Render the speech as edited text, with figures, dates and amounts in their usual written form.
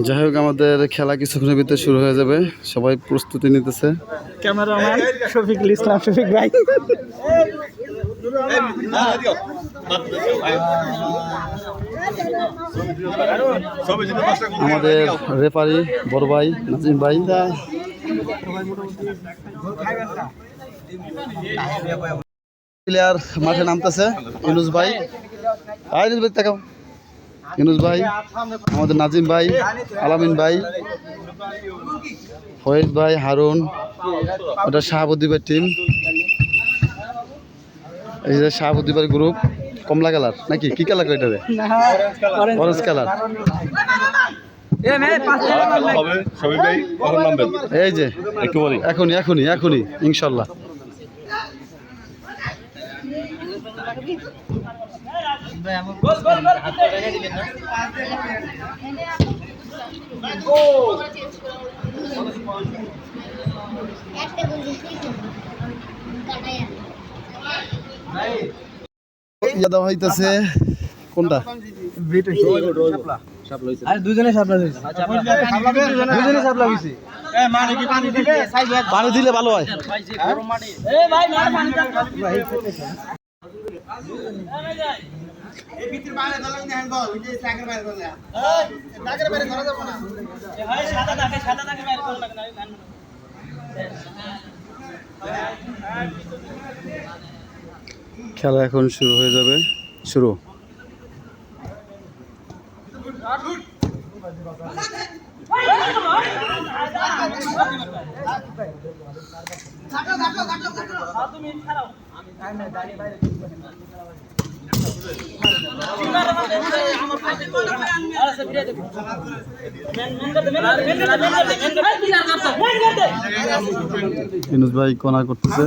যাই হোক, আমাদের খেলা কিছুক্ষণের ভিতরে শুরু হয়ে যাবে। সবাই প্রস্তুতি নিতেছে। ক্যামেরাম্যান শফিকুল ইসলাম, শফিক ভাই। আমাদের রেফারি বড় ভাই নাজিম ভাই। প্লেয়ার মাঠে নামতেছে। ইউনুস ভাই, তাকাও। ইউনুস ভাই, আমাদের নাজিম ভাই, আলামিন ভাই, ফয়েদ ভাই, হারুন, ওটা শাহাবুদ্দিনের টিম। এই যে শাহাবুদ্দিনের গ্রুপ। কমলা কালার নাকি কি কালার এটা? Orange colour. এই যে এখনই এখনই এখনই ইনশাল্লাহ। দেওয়া হইতেছে কোনটা? দুজনে সাপলা হয়েছে। পানি দিলে ভালো হয়। খেলা এখন শুরু হয়ে যাবে। শুরু। ইউনুস ভাই কর্নার করতেছে।